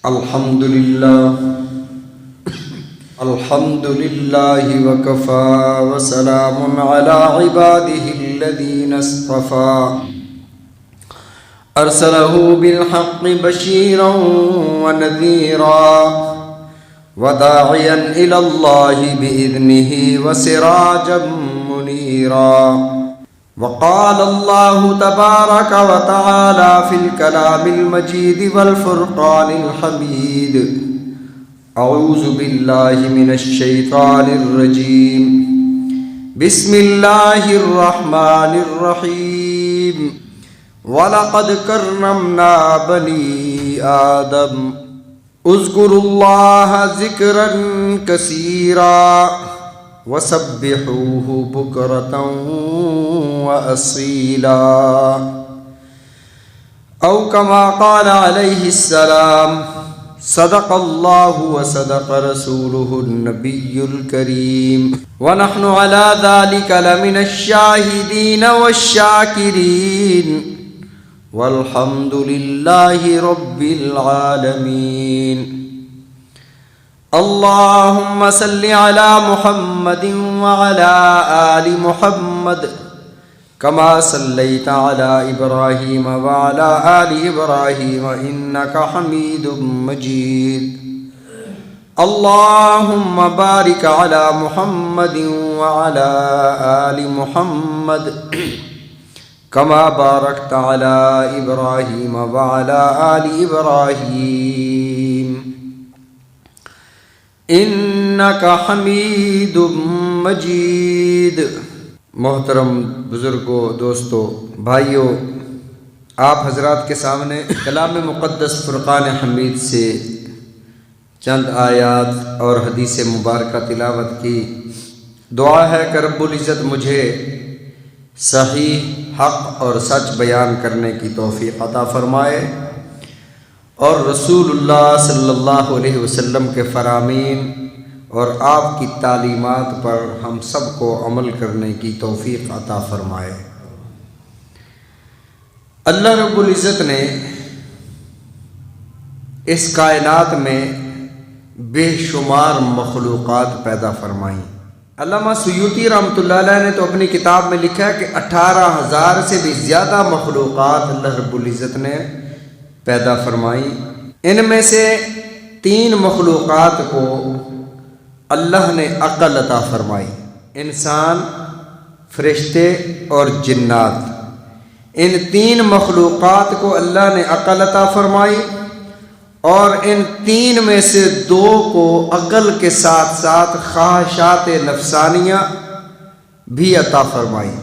الحمد لله وكفى وسلام على عباده الذين اصطفى أرسله بالحق بشيرا ونذيرا وداعيا إلى الله بإذنه وسراجا منيرا. وقال الله تبارك وتعالى في الكلام المجيد والفرقان الحميد: أعوذ بالله من الشيطان الرجيم. بسم الله الرحمن الرحيم. وَلَقَدْ كَرَّمْنَا بَنِي آدَمَ اذْكُرُوا اللَّهَ ذِكْرًا كَثِيرًا وَسَبِّحُوهُ بُكْرَةً وَأَصِيلًا. أو كما قال عليه السلام: صدق الله وصدق رسوله النبي الكريم. ونحن على ذلك لمن الشاهدين والشاكرين والحمد لله رب العالمين. اللهم صل على محمد وعلى آل محمد كما صليت على إبراهيم وعلى آل إبراهيم إنك حميد مجيد. اللهم بارك على محمد وعلى آل محمد كما باركت على إبراهيم وعلى آل إبراهيم إنك حميد مجيد. محترم بزرگوں، دوستوں، بھائیوں، آپ حضرات کے سامنے کلام مقدس فرقان حمید سے چند آیات اور حدیث مبارکہ تلاوت کی. دعا ہے کہ رب العزت مجھے صحیح، حق اور سچ بیان کرنے کی توفیق عطا فرمائے اور رسول اللہ صلی اللہ علیہ وسلم کے فرامین اور آپ کی تعلیمات پر ہم سب کو عمل کرنے کی توفیق عطا فرمائے. اللہ رب العزت نے اس کائنات میں بے شمار مخلوقات پیدا فرمائیں. علامہ سیوطی رحمۃ اللہ علیہ نے تو اپنی کتاب میں لکھا ہے کہ 18,000 سے بھی زیادہ مخلوقات اللہ رب العزت نے پیدا فرمائیں. ان میں سے 3 مخلوقات کو اللہ نے عقل عطا فرمائی: انسان، فرشتے اور جنات. ان 3 مخلوقات کو اللہ نے عقل عطا فرمائی اور ان 3 میں سے 2 کو عقل کے ساتھ ساتھ خواہشات نفسانیہ بھی عطا فرمائی.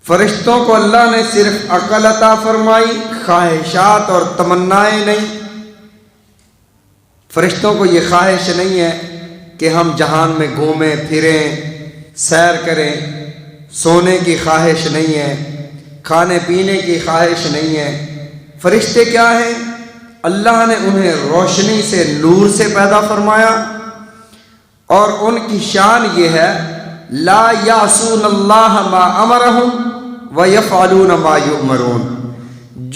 فرشتوں کو اللہ نے صرف عقل عطا فرمائی، خواہشات اور تمنائیں نہیں. فرشتوں کو یہ خواہش نہیں ہے کہ ہم جہان میں گھومیں پھریں، سیر کریں. سونے کی خواہش نہیں ہے، کھانے پینے کی خواہش نہیں ہے. فرشتے کیا ہیں؟ اللہ نے انہیں روشنی سے، نور سے پیدا فرمایا اور ان کی شان یہ ہے: لا یعصون اللہ ما امرہم ویفعلون ما یؤمرون.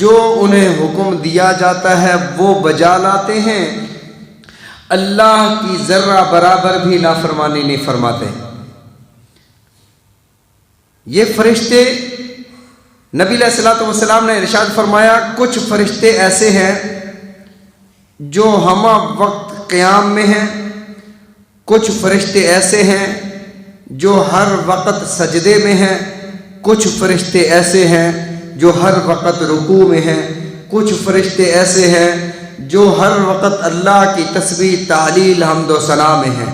جو انہیں حکم دیا جاتا ہے وہ بجا لاتے ہیں، اللہ کی ذرہ برابر بھی نافرمانی نہیں فرماتے. یہ فرشتے، نبی علیہ الصلوۃ والسلام نے ارشاد فرمایا، کچھ فرشتے ایسے ہیں جو ہمہ وقت قیام میں ہیں، کچھ فرشتے ایسے ہیں جو ہر وقت سجدے میں ہیں، کچھ فرشتے ایسے ہیں جو ہر وقت رکوع میں ہیں، کچھ فرشتے ایسے ہیں جو ہر وقت اللہ کی تسبیح، تعلیل، حمد و ثنا میں ہیں.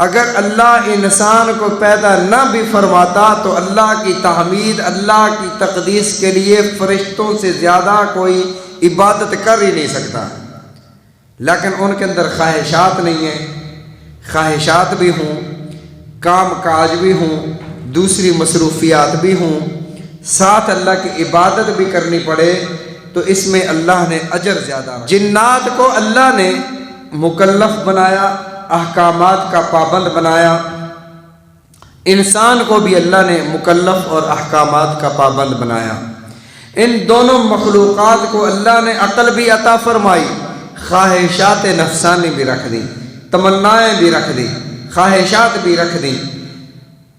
اگر اللہ انسان کو پیدا نہ بھی فرماتا تو اللہ کی تحمید، اللہ کی تقدیس کے لیے فرشتوں سے زیادہ کوئی عبادت کر ہی نہیں سکتا. لیکن ان کے اندر خواہشات نہیں ہیں. خواہشات بھی ہوں، کام کاج بھی ہوں، دوسری مصروفیات بھی ہوں، ساتھ اللہ کی عبادت بھی کرنی پڑے تو اس میں اللہ نے اجر زیادہ رکھا. جنات کو اللہ نے مکلف بنایا، احکامات کا پابند بنایا. انسان کو بھی اللہ نے مکلف اور احکامات کا پابند بنایا. ان دونوں مخلوقات کو اللہ نے عقل بھی عطا فرمائی، خواہشات نفسانی بھی رکھ دی، تمنائیں بھی رکھ دی، خواہشات بھی رکھ دی،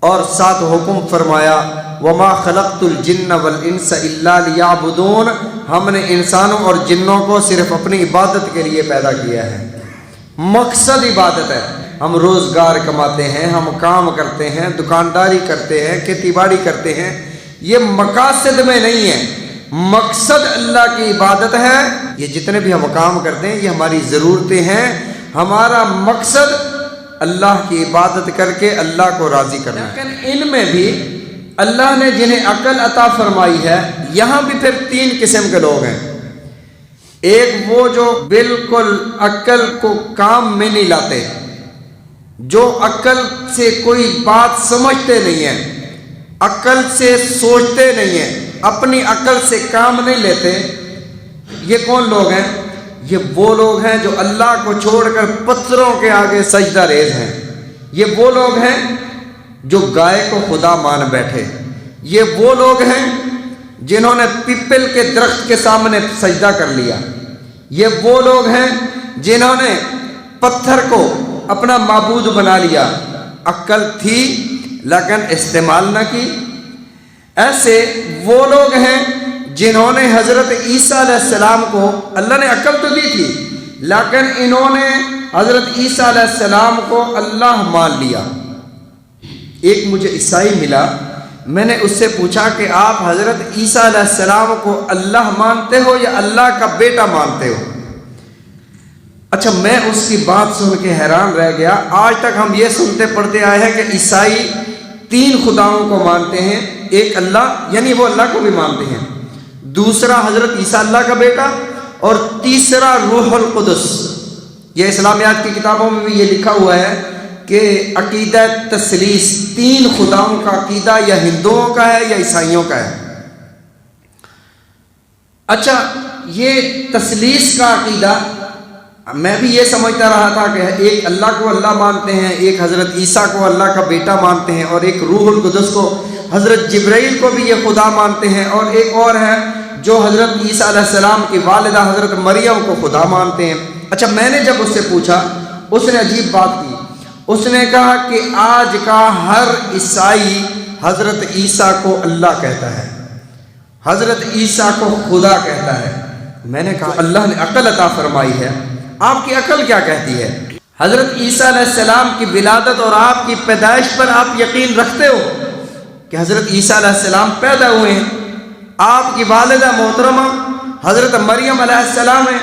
اور ساتھ حکم فرمایا وما خلقت الجن والانس الا لیعبدون، ہم نے انسانوں اور جنوں کو صرف اپنی عبادت کے لیے پیدا کیا ہے۔ مقصد عبادت ہے۔ ہم روزگار کماتے ہیں، ہم کام کرتے ہیں، دکانداری کرتے ہیں، کھیتی باڑی کرتے ہیں، یہ مقاصد میں نہیں ہے، مقصد اللہ کی عبادت ہے۔ یہ جتنے بھی ہم کام کرتے ہیں یہ ہماری ضرورتیں ہیں، ہمارا مقصد اللہ کی عبادت کر کے اللہ کو راضی کرنا ہے۔ لیکن ان میں بھی اللہ نے جنہیں عقل عطا فرمائی ہے، یہاں بھی پھر تین قسم کے لوگ ہیں۔ ایک وہ جو بالکل عقل کو کام میں نہیں لاتے، جو عقل سے کوئی بات سمجھتے نہیں ہیں، عقل سے سوچتے نہیں ہیں، اپنی عقل سے کام نہیں لیتے۔ یہ کون لوگ ہیں؟ یہ وہ لوگ ہیں جو اللہ کو چھوڑ کر پتھروں کے آگے سجدہ ریز ہیں۔ یہ وہ لوگ ہیں جو گائے کو خدا مان بیٹھے۔ یہ وہ لوگ ہیں جنہوں نے پیپل کے درخت کے سامنے سجدہ کر لیا۔ یہ وہ لوگ ہیں جنہوں نے پتھر کو اپنا معبود بنا لیا، عقل تھی لیکن استعمال نہ کی۔ ایسے وہ لوگ ہیں جنہوں نے حضرت عیسیٰ علیہ السلام کو، اللہ نے عقل تو دی تھی لیکن انہوں نے حضرت عیسیٰ علیہ السلام کو اللہ مان لیا۔ ایک مجھے عیسائی ملا، میں نے اس سے پوچھا کہ آپ حضرت عیسیٰ علیہ السلام کو اللہ مانتے ہو یا اللہ کا بیٹا مانتے ہو؟ اچھا، میں اس کی بات سن کے حیران رہ گیا۔ آج تک ہم یہ سنتے پڑھتے آئے ہیں کہ عیسائی تین خداؤں کو مانتے ہیں، ایک اللہ یعنی وہ اللہ کو بھی مانتے ہیں، دوسرا حضرت عیسیٰ اللہ کا بیٹا، اور تیسرا روح القدس۔ یہ اسلامیات کی کتابوں میں بھی یہ لکھا ہوا ہے کہ عقیدہ تثلیث، تین خداؤں کا عقیدہ یا ہندوؤں کا ہے یا عیسائیوں کا ہے۔ اچھا، یہ تثلیث کا عقیدہ میں بھی یہ سمجھتا رہا تھا کہ ایک اللہ کو اللہ مانتے ہیں، ایک حضرت عیسیٰ کو اللہ کا بیٹا مانتے ہیں، اور ایک روح القدس کو، حضرت جبرائیل کو بھی یہ خدا مانتے ہیں، اور ایک اور ہے جو حضرت عیسیٰ علیہ السلام کی والدہ حضرت مریم کو خدا مانتے ہیں۔ اچھا، میں نے جب اس سے پوچھا، اس نے عجیب بات کی، اس نے کہا کہ آج کا ہر عیسائی حضرت عیسیٰ کو اللہ کہتا ہے، حضرت عیسیٰ کو خدا کہتا ہے۔ میں نے کہا اللہ نے عقل عطا فرمائی ہے، آپ کی عقل کیا کہتی ہے؟ حضرت عیسیٰ علیہ السلام کی ولادت اور آپ کی پیدائش پر آپ یقین رکھتے ہو کہ حضرت عیسیٰ علیہ السلام پیدا ہوئے ہیں؟ آپ کی والدہ محترمہ حضرت مریم علیہ السلام ہے،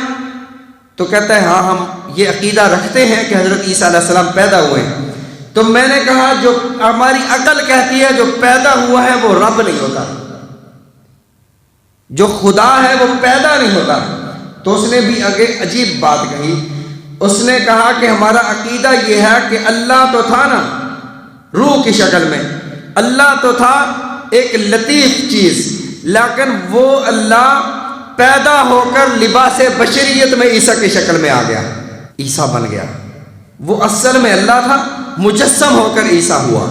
تو کہتا ہے ہاں ہم یہ عقیدہ رکھتے ہیں کہ حضرت عیسیٰ علیہ السلام پیدا ہوئے ہیں۔ تو میں نے کہا جو ہماری عقل کہتی ہے جو پیدا ہوا ہے وہ رب نہیں ہوتا، جو خدا ہے وہ پیدا نہیں ہوتا۔ تو اس نے بھی آگے عجیب بات کہی، اس نے کہا کہ ہمارا عقیدہ یہ ہے کہ اللہ تو تھا نا روح کی شکل میں، اللہ تو تھا ایک لطیف چیز، لیکن وہ اللہ پیدا ہو کر لباس بشریت میں عیسیٰ کی شکل میں آ گیا، عیسیٰ بن گیا۔ وہ اصل میں اللہ تھا، مجسم ہو کر عیسیٰ ہوا۔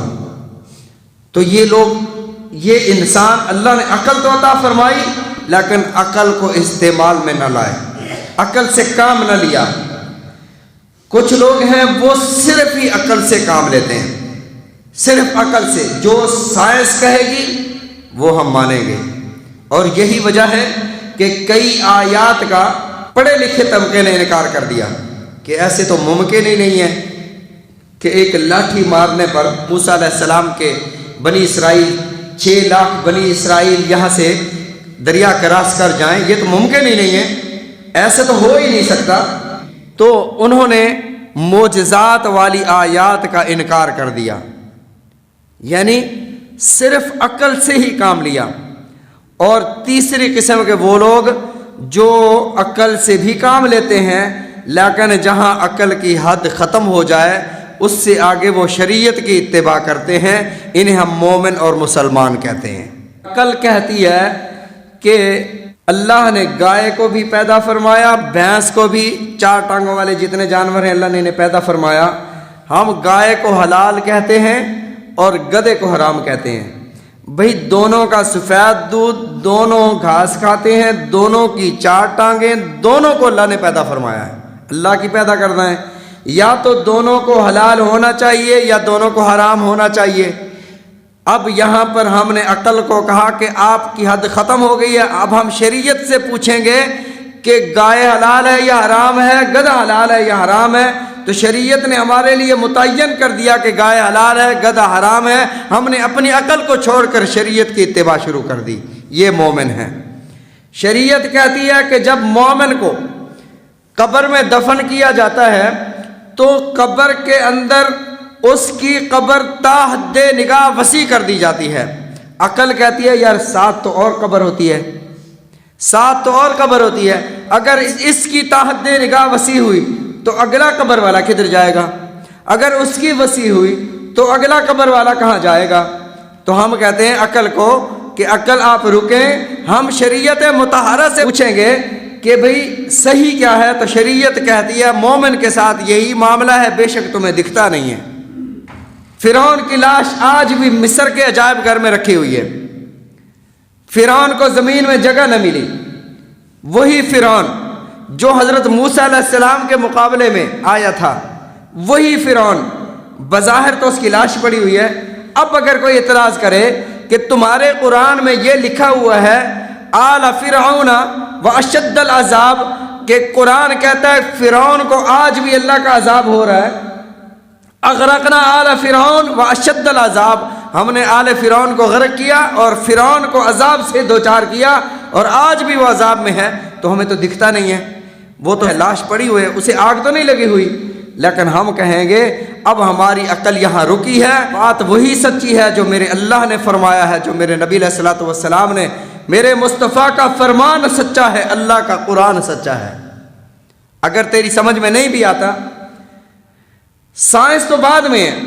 تو یہ لوگ، یہ انسان، اللہ نے عقل تو عطا فرمائی لیکن عقل کو استعمال میں نہ لائے، عقل سے کام نہ لیا۔ کچھ لوگ ہیں وہ صرف ہی عقل سے کام لیتے ہیں، صرف عقل سے، جو سائنس کہے گی وہ ہم مانیں گے۔ اور یہی وجہ ہے کہ کئی آیات کا پڑھے لکھے طبقے نے انکار کر دیا کہ ایسے تو ممکن ہی نہیں ہے کہ ایک لاٹھی مارنے پر موسیٰ علیہ السلام کے بنی اسرائیل 6 لاکھ بنی اسرائیل یہاں سے دریا کراس کر جائیں، یہ تو ممکن ہی نہیں ہے، ایسے تو ہو ہی نہیں سکتا۔ تو انہوں نے معجزات والی آیات کا انکار کر دیا، یعنی صرف عقل سے ہی کام لیا۔ اور تیسری قسم کے وہ لوگ جو عقل سے بھی کام لیتے ہیں لیکن جہاں عقل کی حد ختم ہو جائے اس سے آگے وہ شریعت کی اتباع کرتے ہیں، انہیں ہم مومن اور مسلمان کہتے ہیں۔ عقل کہتی ہے کہ اللہ نے گائے کو بھی پیدا فرمایا، بھینس کو بھی، 4 ٹانگوں والے جتنے جانور ہیں اللہ نے انہیں پیدا فرمایا۔ ہم گائے کو حلال کہتے ہیں اور گدھے کو حرام کہتے ہیں۔ بھئی دونوں کا سفید دودھ، دونوں گھاس کھاتے ہیں، دونوں کی 4 ٹانگیں، دونوں کو اللہ نے پیدا فرمایا ہے، اللہ کی پیدا کرنا ہے، یا تو دونوں کو حلال ہونا چاہیے یا دونوں کو حرام ہونا چاہیے۔ اب یہاں پر ہم نے عقل کو کہا کہ آپ کی حد ختم ہو گئی ہے، اب ہم شریعت سے پوچھیں گے کہ گائے حلال ہے یا حرام ہے، گدھا حلال ہے یا حرام ہے، تو شریعت نے ہمارے لیے متعین کر دیا کہ گائے حلال ہے، گدھا حرام ہے۔ ہم نے اپنی عقل کو چھوڑ کر شریعت کی اتباع شروع کر دی، یہ مومن ہے۔ شریعت کہتی ہے کہ جب مومن کو قبر میں دفن کیا جاتا ہے تو قبر کے اندر اس کی قبر تا حد نگاہ وسیع کر دی جاتی ہے۔ عقل کہتی ہے یار 7 تو اور قبر ہوتی ہے، 7 تو اور قبر ہوتی ہے، اگر اس کی تا حد نگاہ وسیع ہوئی تو اگلا قبر والا کدھر جائے گا، اگر اس کی وسیع ہوئی تو اگلا قبر والا کہاں جائے گا؟ تو ہم کہتے ہیں عقل کو کہ عقل آپ رکیں، ہم شریعت مطہرہ سے پوچھیں گے کہ بھئی صحیح کیا ہے، تو شریعت کہتی ہے مومن کے ساتھ یہی معاملہ ہے، بے شک تمہیں دکھتا نہیں ہے۔ فرعون کی لاش آج بھی مصر کے عجائب گھر میں رکھی ہوئی ہے، فرعون کو زمین میں جگہ نہ ملی، وہی فرعون جو حضرت موسیٰ علیہ السلام کے مقابلے میں آیا تھا، وہی فرعون بظاہر تو اس کی لاش پڑی ہوئی ہے۔ اب اگر کوئی اعتراض کرے کہ تمہارے قرآن میں یہ لکھا ہوا ہے آل فرعون واشد العذاب، کہ قرآن کہتا ہے فرعون کو آج بھی اللہ کا عذاب ہو رہا ہے، اغرقنا آل فرعون واشد العذاب، ہم نے آل فرعون کو غرق کیا اور فرعون کو عذاب سے دوچار کیا اور آج بھی وہ عذاب میں ہے، تو ہمیں تو دکھتا نہیں ہے، وہ تو لاش پڑی ہوئی ہے، اسے آگ تو نہیں لگی ہوئی۔ لیکن ہم کہیں گے اب ہماری عقل یہاں رکی ہے، بات وہی سچی ہے جو میرے اللہ نے فرمایا ہے، جو میرے نبی علیہ الصلوۃ والسلام نے، میرے مصطفیٰ کا فرمان سچا ہے، اللہ کا قرآن سچا ہے۔ اگر تیری سمجھ میں نہیں بھی آتا، سائنس تو بعد میں ہے،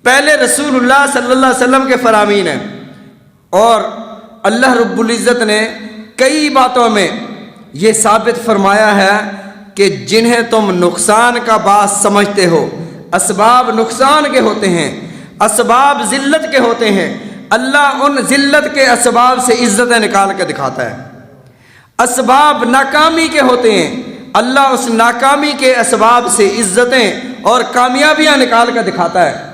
پہلے رسول اللہ صلی اللہ علیہ وسلم کے فرامین ہیں، اور اللہ رب العزت نے کئی باتوں میں یہ ثابت فرمایا ہے کہ جنہیں تم نقصان کا باعث سمجھتے ہو، اسباب نقصان کے ہوتے ہیں، اسباب ذلت کے ہوتے ہیں، اللہ ان ذلت کے اسباب سے عزتیں نکال کے دکھاتا ہے۔ اسباب ناکامی کے ہوتے ہیں، اللہ اس ناکامی کے اسباب سے عزتیں اور کامیابیاں نکال کر دکھاتا ہے۔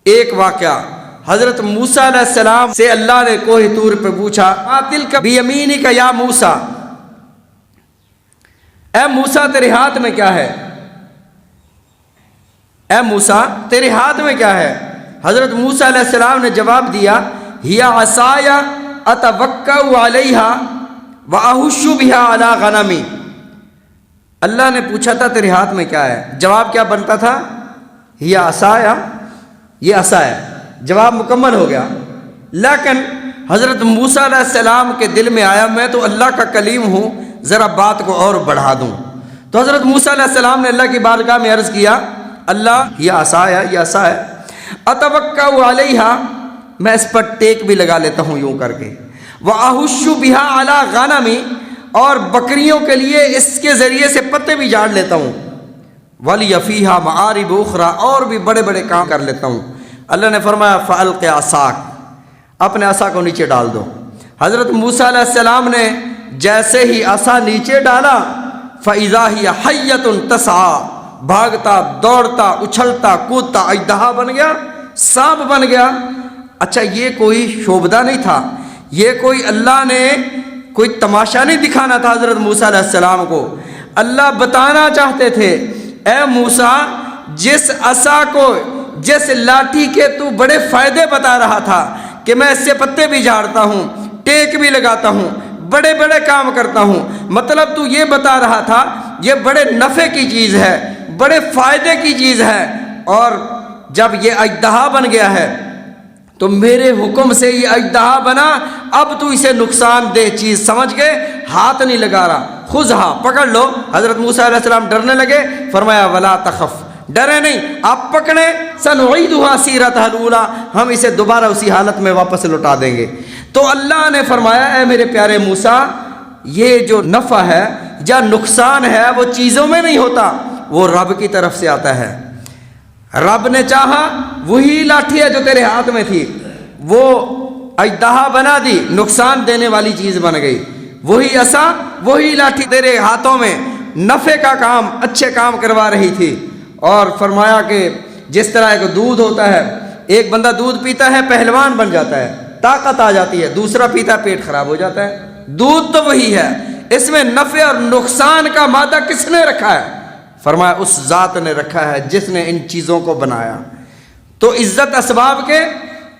ایک واقعہ، حضرت موسیٰ علیہ السلام سے اللہ نے کوہ طور پہ پوچھا تِلْکَ بِیَمِینِکَ یا موسیٰ، اے موسیٰ تیرے ہاتھ میں کیا ہے، اے موسیٰ تیرے ہاتھ میں کیا ہے؟ حضرت موسیٰ علیہ السلام نے جواب دیا ہِیَ عَصَایَ أَتَوَکَّأُ عَلَیْہَا وَأَحُشُّ بِہَا عَلیٰ غَنَمِی۔ اللہ نے پوچھا تھا تیرے ہاتھ میں کیا ہے، جواب کیا بنتا تھا؟ ہِیَ عَصَایَ، یہ عصا ہے، جواب مکمل ہو گیا۔ لیکن حضرت موسیٰ علیہ السلام کے دل میں آیا میں تو اللہ کا کلیم ہوں، ذرا بات کو اور بڑھا دوں۔ تو حضرت موسیٰ علیہ السلام نے اللہ کی بارگاہ میں عرض کیا اللہ یہ عصا ہے، یہ عصا ہے، اتوکأ علیہا، میں اس پر ٹیک بھی لگا لیتا ہوں یوں کر کے، وَأَحُشُّ بِهَا عَلَىٰ غَنَمِی، اور بکریوں کے لیے اس کے ذریعے سے پتے بھی جاڑ لیتا ہوں، وَلِيَ فِيهَا مَعَارِبُ أُخْرَىٰ، اور بھی بڑے بڑے کام کر لیتا ہوں۔ اللہ نے فرمایا فَأَلْقِ عَصَاكَ، اپنے عصا کو نیچے ڈال دو۔ حضرت موسیٰ علیہ السلام نے جیسے ہی عصا نیچے ڈالا فَإِذَا هِيَ حَيَّةٌ تَسْعَىٰ، بھاگتا دوڑتا اچھلتا کودتا اژدہا بن گیا، سانپ بن گیا۔ اچھا یہ کوئی شوبدہ نہیں تھا، یہ کوئی اللہ نے کوئی تماشا نہیں دکھانا تھا حضرت موسیٰ علیہ السلام کو، اللہ بتانا چاہتے تھے اے موسیٰ جس عصا کو، جس لاٹھی کے تو بڑے فائدے بتا رہا تھا کہ میں اس سے پتے بھی جھاڑتا ہوں، ٹیک بھی لگاتا ہوں، بڑے بڑے کام کرتا ہوں، مطلب تو یہ بتا رہا تھا یہ بڑے نفع کی چیز ہے، بڑے فائدے کی چیز ہے، اور جب یہ اژدہا بن گیا ہے تو میرے حکم سے یہ اژدہا بنا، اب تو اسے نقصان دہ چیز سمجھ کے ہاتھ نہیں لگا رہا، خذھا، پکڑ لو۔ حضرت موسیٰ علیہ السلام ڈرنے لگے، فرمایا ولا تخف، ڈرے نہیں، آپ پکڑے، سنعیدھا سیرتھا الاولیٰ، ہم اسے دوبارہ اسی حالت میں واپس لوٹا دیں گے۔ تو اللہ نے فرمایا اے میرے پیارے موسیٰ یہ جو نفع ہے یا نقصان ہے وہ چیزوں میں نہیں ہوتا، وہ رب کی طرف سے آتا ہے۔ رب نے چاہا وہی لاٹھی ہے جو تیرے ہاتھ میں تھی، وہ اژدہا بنا دی، نقصان دینے والی چیز بن گئی. وہی عصا، وہی لاٹھی تیرے ہاتھوں میں نفع کا کام، اچھے کام کروا رہی تھی. اور فرمایا کہ جس طرح ایک دودھ ہوتا ہے، ایک بندہ دودھ پیتا ہے پہلوان بن جاتا ہے، طاقت آ جاتی ہے، دوسرا پیتا ہے پیٹ خراب ہو جاتا ہے. دودھ تو وہی ہے، اس میں نفع اور نقصان کا مادہ کس نے رکھا ہے؟ فرمایا اس ذات نے رکھا ہے جس نے ان چیزوں کو بنایا. تو عزت اسباب کے،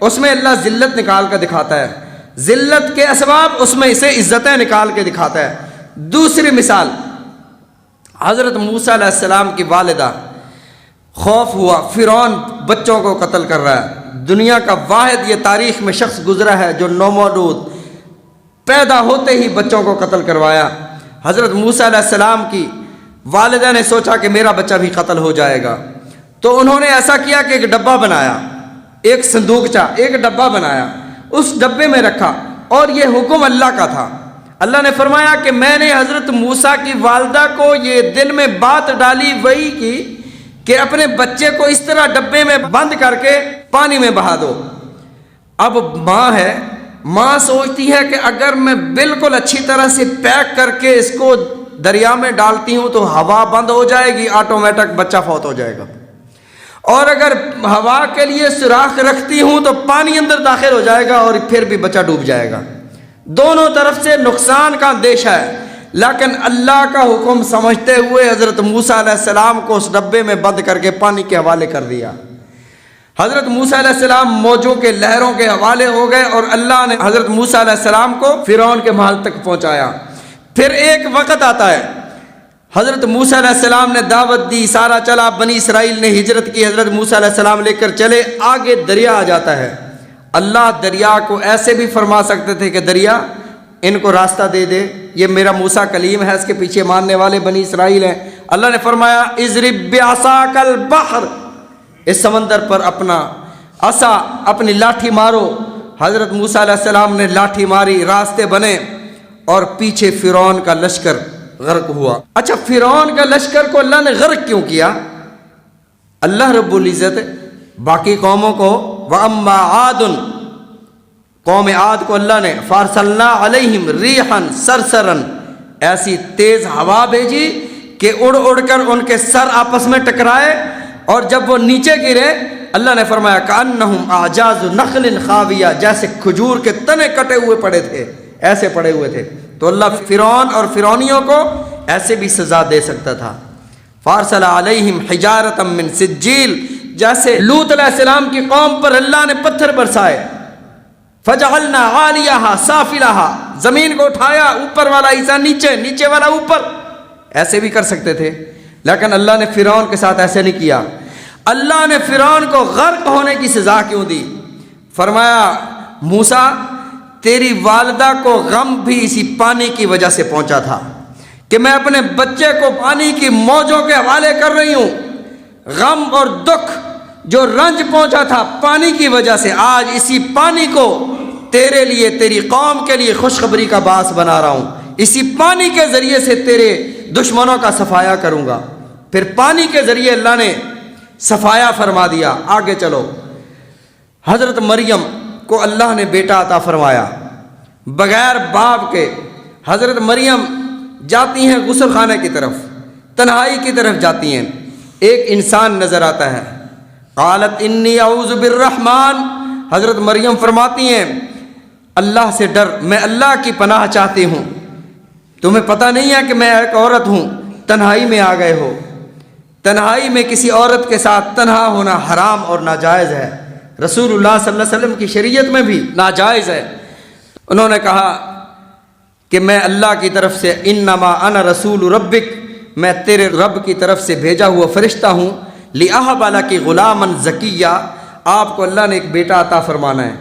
اس میں اللہ ذلت نکال کر دکھاتا ہے، ذلت کے اسباب اس میں اسے عزتیں نکال کے دکھاتا ہے. دوسری مثال، حضرت موسیٰ علیہ السلام کی والدہ، خوف ہوا فرعون بچوں کو قتل کر رہا ہے. دنیا کا واحد یہ تاریخ میں شخص گزرا ہے جو نومولود پیدا ہوتے ہی بچوں کو قتل کروایا. حضرت موسیٰ علیہ السلام کی والدہ نے سوچا کہ میرا بچہ بھی قتل ہو جائے گا، تو انہوں نے ایسا کیا کہ ایک ڈبہ بنایا، ایک صندوقچہ، ایک ڈبہ بنایا، اس ڈبے میں رکھا. اور یہ حکم اللہ کا تھا. اللہ نے فرمایا کہ میں نے حضرت موسیٰ کی والدہ کو یہ دل میں بات ڈالی، وہی کی کہ اپنے بچے کو اس طرح ڈبے میں بند کر کے پانی میں بہا دو. اب ماں ہے، ماں سوچتی ہے کہ اگر میں بالکل اچھی طرح سے پیک کر کے اس کو دریا میں ڈالتی ہوں تو ہوا بند ہو جائے گی، آٹومیٹک بچہ فوت ہو جائے گا. اور اگر ہوا کے لیے سوراخ رکھتی ہوں تو پانی اندر داخل ہو جائے گا اور پھر بھی بچہ ڈوب جائے گا. دونوں طرف سے نقصان کا اندیشہ ہے. لیکن اللہ کا حکم سمجھتے ہوئے حضرت موسیٰ علیہ السلام کو اس ڈبے میں بند کر کے پانی کے حوالے کر دیا. حضرت موسیٰ علیہ السلام موجوں کے لہروں کے حوالے ہو گئے اور اللہ نے حضرت موسیٰ علیہ السلام کو فرعون کے محل تک پہنچایا. پھر ایک وقت آتا ہے، حضرت موسیٰ علیہ السلام نے دعوت دی، سارا چلا، بنی اسرائیل نے ہجرت کی، حضرت موسیٰ علیہ السلام لے کر چلے. آگے دریا آ جاتا ہے. اللہ دریا کو ایسے بھی فرما سکتے تھے کہ دریا ان کو راستہ دے دے، یہ میرا موسیٰ کلیم ہے، اس کے پیچھے ماننے والے بنی اسرائیل ہیں. اللہ نے فرمایا اضرب بعصاک البحر، اس سمندر پر اپنا عصا، اپنی لاٹھی مارو. حضرت موسیٰ علیہ السلام نے لاٹھی ماری، راستے بنے اور پیچھے فرعون کا لشکر غرق ہوا. اچھا، فرعون کا لشکر کو اللہ نے غرق کیوں کیا؟ اللہ رب العزت باقی قوموں کو، وَأَمَّا عَادٌ، قوم عاد کو اللہ نے فَأَرْسَلْنَا عَلَيْهِمْ رِيحًا صَرْصَرًا، ایسی تیز ہوا بھیجی کہ اڑ اڑ کر ان کے سر آپس میں ٹکرائے، اور جب وہ نیچے گرے اللہ نے فرمایا كَأَنَّهُمْ أَعْجَازُ نَخْلٍ خَاوِيَةٍ، جیسے کھجور کے تنے کٹے ہوئے پڑے تھے، ایسے پڑے ہوئے تھے. تو اللہ فرعون اور فرعونیوں کو ایسے بھی سزا دے سکتا تھا. فَأَرْسَلَ عَلَيْهِمْ حِجَارَةً مِّن سِجِّيلٍ، جیسے لوط علیہ السلام کی قوم پر اللہ نے پتھر برسائے. فَجَعَلْنَا عَالِيَهَا سَافِلَهَا، زمین کو اٹھایا، اوپر والا حصہ نیچے، نیچے والا اوپر. ایسے بھی کر سکتے تھے، لیکن اللہ نے فرعون کے ساتھ ایسے نہیں کیا. اللہ نے فرعون کو غرق ہونے کی سزا کیوں دی؟ فرمایا موسیٰ تیری والدہ کو غم بھی اسی پانی کی وجہ سے پہنچا تھا کہ میں اپنے بچے کو پانی کی موجوں کے حوالے کر رہی ہوں. غم اور دکھ جو رنج پہنچا تھا پانی کی وجہ سے، آج اسی پانی کو تیرے لیے، تیری قوم کے لیے خوشخبری کا باعث بنا رہا ہوں. اسی پانی کے ذریعے سے تیرے دشمنوں کا صفایا کروں گا. پھر پانی کے ذریعے اللہ نے صفایا فرما دیا. آگے چلو، حضرت مریم کو اللہ نے بیٹا عطا فرمایا بغیر باپ کے. حضرت مریم جاتی ہیں غسل خانے کی طرف، تنہائی کی طرف جاتی ہیں. ایک انسان نظر آتا ہے. قالت انی اعوذ بالرحمن، حضرت مریم فرماتی ہیں اللہ سے ڈر، میں اللہ کی پناہ چاہتی ہوں. تمہیں پتہ نہیں ہے کہ میں ایک عورت ہوں، تنہائی میں آ گئے ہو. تنہائی میں کسی عورت کے ساتھ تنہا ہونا حرام اور ناجائز ہے، رسول اللہ صلی اللہ علیہ وسلم کی شریعت میں بھی ناجائز ہے. انہوں نے کہا کہ میں اللہ کی طرف سے، انما انا رسول ربک، میں تیرے رب کی طرف سے بھیجا ہوا فرشتہ ہوں. لِأَهَبَ لَكِ غُلَامًا زَكِيًّا، آپ کو اللہ نے ایک بیٹا عطا فرمانا ہے.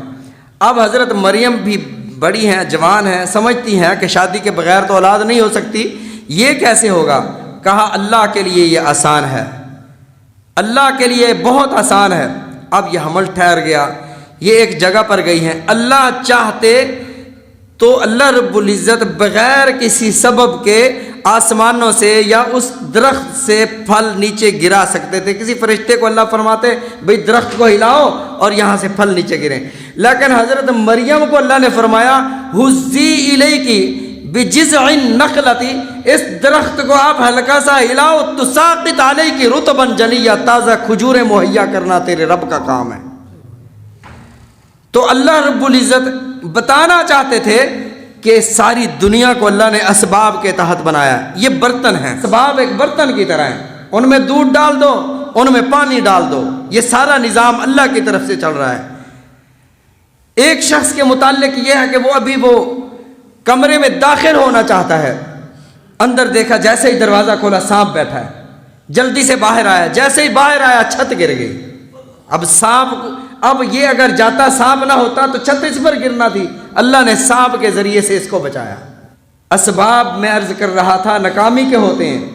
اب حضرت مریم بھی بڑی ہیں، جوان ہیں، سمجھتی ہیں کہ شادی کے بغیر تو اولاد نہیں ہو سکتی، یہ کیسے ہوگا؟ کہا اللہ کے لیے یہ آسان ہے، اللہ کے لیے بہت آسان ہے. اب یہ حمل ٹھہر گیا، یہ ایک جگہ پر گئی ہیں. اللہ چاہتے تو اللہ رب العزت بغیر کسی سبب کے آسمانوں سے یا اس درخت سے پھل نیچے گرا سکتے تھے. کسی فرشتے کو اللہ فرماتے بھئی درخت کو ہلاؤ اور یہاں سے پھل نیچے گریں. لیکن حضرت مریم کو اللہ نے فرمایا حزی الیکی بجذع النخلۃ، اس درخت کو آپ ہلکا سا ہلاؤ تساقط علیک رطبا جنیا، تازہ کھجوریں مہیا کرنا تیرے رب کا کام ہے. تو اللہ رب العزت بتانا چاہتے تھے کہ ساری دنیا کو اللہ نے اسباب کے تحت بنایا. یہ برتن ہیں، اسباب ایک برتن کی طرح ہیں، ان میں دودھ ڈال دو، ان میں پانی ڈال دو، یہ سارا نظام اللہ کی طرف سے چل رہا ہے. ایک شخص کے متعلق یہ ہے کہ وہ ابھی وہ کمرے میں داخل ہونا چاہتا ہے، اندر دیکھا جیسے ہی دروازہ کھولا سانپ بیٹھا ہے، جلدی سے باہر آیا، جیسے ہی باہر آیا چھت گر گئی. اب سانپ، اب یہ اگر جاتا سانپ نہ ہوتا تو چھت اس پر گرنا تھی، اللہ نے سانپ کے ذریعے سے اس کو بچایا. اسباب میں عرض کر رہا تھا ناکامی کے ہوتے ہیں،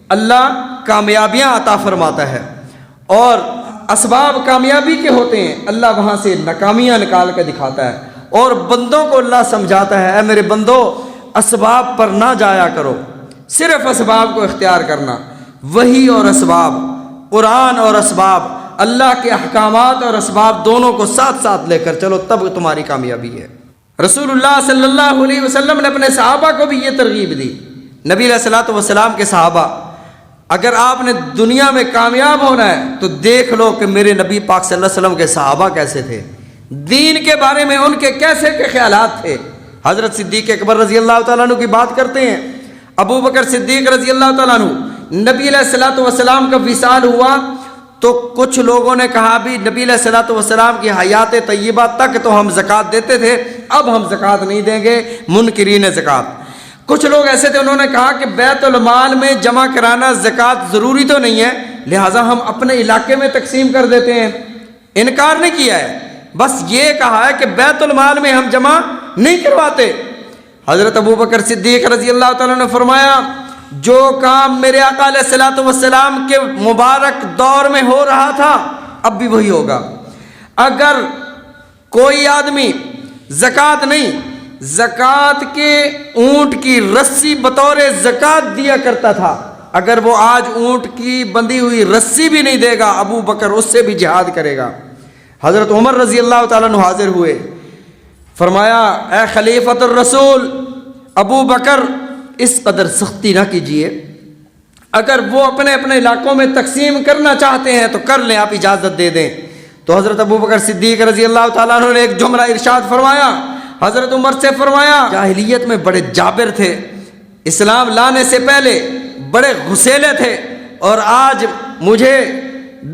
اللہ کامیابیاں عطا فرماتا ہے، اور اسباب کامیابی کے ہوتے ہیں، اللہ وہاں سے ناکامیاں نکال کے دکھاتا ہے. اور بندوں کو اللہ سمجھاتا ہے اے میرے بندو اسباب پر نہ جایا کرو، صرف اسباب کو اختیار کرنا. وحی اور اسباب، قرآن اور اسباب، اللہ کے احکامات اور اسباب دونوں کو ساتھ ساتھ لے کر چلو، تب تمہاری کامیابی ہے. رسول اللہ صلی اللہ علیہ وسلم نے اپنے صحابہ کو بھی یہ ترغیب دی. نبی علیہ الصلوۃ والسلام کے صحابہ، اگر آپ نے دنیا میں کامیاب ہونا ہے تو دیکھ لو کہ میرے نبی پاک صلی اللہ علیہ وسلم کے صحابہ کیسے تھے، دین کے بارے میں ان کے کیسے کے خیالات تھے. حضرت صدیق اکبر رضی اللہ تعالیٰ عنہ کی بات کرتے ہیں. ابو بکر صدیق رضی اللہ تعالیٰ عنہ، نبی علیہ الصلوۃ والسلام کا وصال ہوا تو کچھ لوگوں نے کہا بھی نبی علیہ الصلوۃ والسلام کی حیات طیبہ تک تو ہم زکوٰۃ دیتے تھے، اب ہم زکوٰۃ نہیں دیں گے، منکرین زکوٰۃ. کچھ لوگ ایسے تھے، انہوں نے کہا کہ بیت المال میں جمع کرانا زکوٰۃ ضروری تو نہیں ہے، لہٰذا ہم اپنے علاقے میں تقسیم کر دیتے ہیں. انکار نہیں کیا ہے، بس یہ کہا ہے کہ بیت المال میں ہم جمع نہیں کرواتے. حضرت ابو بکر صدیق رضی اللہ تعالیٰ نے فرمایا جو کام میرے آقا علیہ الصلوۃ والسلام کے مبارک دور میں ہو رہا تھا اب بھی وہی ہوگا. اگر کوئی آدمی زکوٰۃ نہیں، زکوٰۃ کے اونٹ کی رسی بطور زکوٰۃ دیا کرتا تھا، اگر وہ آج اونٹ کی بندھی ہوئی رسی بھی نہیں دے گا، ابو بکر اس سے بھی جہاد کرے گا. حضرت عمر رضی اللہ تعالیٰ عنہ حاضر ہوئے، فرمایا اے خلیفۃ الرسول ابو بکر اس قدر سختی نہ کیجیے، اگر وہ اپنے اپنے علاقوں میں تقسیم کرنا چاہتے ہیں تو کر لیں، آپ اجازت دے دیں. تو حضرت ابو بکر صدیق رضی اللہ تعالیٰ عنہ نے ایک جملہ ارشاد فرمایا، حضرت عمر سے فرمایا جاہلیت میں بڑے جابر تھے، اسلام لانے سے پہلے بڑے غسیلے تھے، اور آج مجھے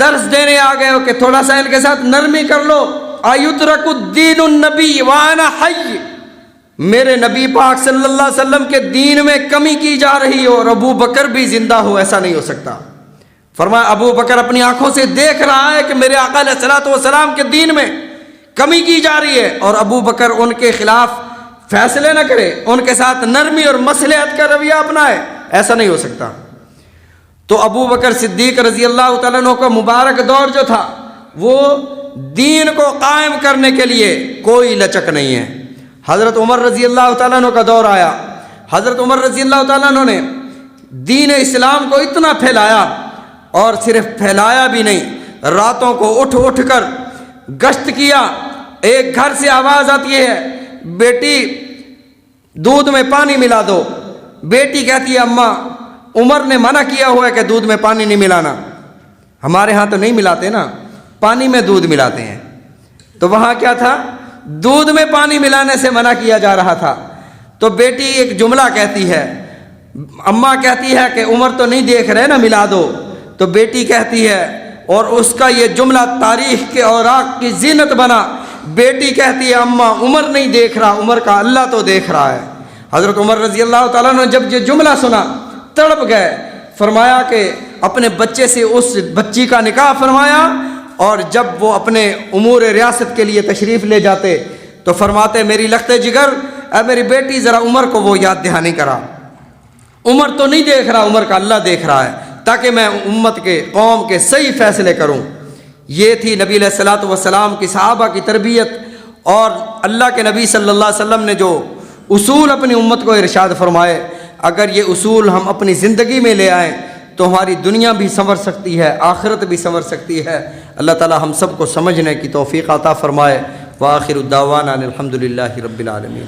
درس دینے آ گئے ہو کہ تھوڑا سا ان کے ساتھ نرمی کر لو. ایترک الدین النبی وانا حی، میرے نبی پاک صلی اللہ علیہ وسلم کے دین میں کمی کی جا رہی ہو اور ابو بکر بھی زندہ ہو، ایسا نہیں ہو سکتا. فرمایا ابو بکر اپنی آنکھوں سے دیکھ رہا ہے کہ میرے آقا علیہ الصلوۃ والسلام کے دین میں کمی کی جا رہی ہے، اور ابو بکر ان کے خلاف فیصلے نہ کرے، ان کے ساتھ نرمی اور مصلحت کا رویہ اپنائے، ایسا نہیں ہو سکتا. تو ابو بکر صدیق رضی اللہ تعالیٰ عنہ کا مبارک دور جو تھا وہ دین کو قائم کرنے کے لیے کوئی لچک نہیں ہے. حضرت عمر رضی اللہ تعالیٰ عنہ کا دور آیا، حضرت عمر رضی اللہ تعالیٰ عنہ نے دین اسلام کو اتنا پھیلایا، اور صرف پھیلایا بھی نہیں، راتوں کو اٹھ اٹھ کر گشت کیا. ایک گھر سے آواز آتی ہے بیٹی دودھ میں پانی ملا دو، بیٹی کہتی ہے اماں عمر نے منع کیا ہوا ہے کہ دودھ میں پانی نہیں ملانا. ہمارے ہاں تو نہیں ملاتے نا، پانی میں دودھ ملاتے ہیں. تو وہاں کیا تھا، دودھ میں پانی ملانے سے منع کیا جا رہا تھا. تو بیٹی ایک جملہ کہتی ہے، اماں کہتی ہے کہ عمر تو نہیں دیکھ رہے نا، ملا دو. تو بیٹی کہتی ہے، اور اس کا یہ جملہ تاریخ کے اوراق کی زینت بنا، بیٹی کہتی ہے اماں عمر نہیں دیکھ رہا، عمر کا اللہ تو دیکھ رہا ہے. حضرت عمر رضی اللہ تعالیٰ نے جب یہ جملہ سنا تڑپ گئے، فرمایا کہ اپنے بچے سے اس بچی کا نکاح فرمایا، اور جب وہ اپنے امور ریاست کے لیے تشریف لے جاتے تو فرماتے میری لخت جگر اے میری بیٹی ذرا عمر کو وہ یاد دہانی کرا، عمر تو نہیں دیکھ رہا، عمر کا اللہ دیکھ رہا ہے، تاکہ میں امت کے قوم کے صحیح فیصلے کروں. یہ تھی نبی علیہ الصلوۃ والسلام کی صحابہ کی تربیت، اور اللہ کے نبی صلی اللہ علیہ وسلم نے جو اصول اپنی امت کو ارشاد فرمائے. اگر یہ اصول ہم اپنی زندگی میں لے آئیں تو ہماری دنیا بھی سنور سکتی ہے، آخرت بھی سنور سکتی ہے۔ اللہ تعالی ہم سب کو سمجھنے کی توفیق عطا فرمائے۔ وآخر الدعوانا الحمد للہ رب العالمین۔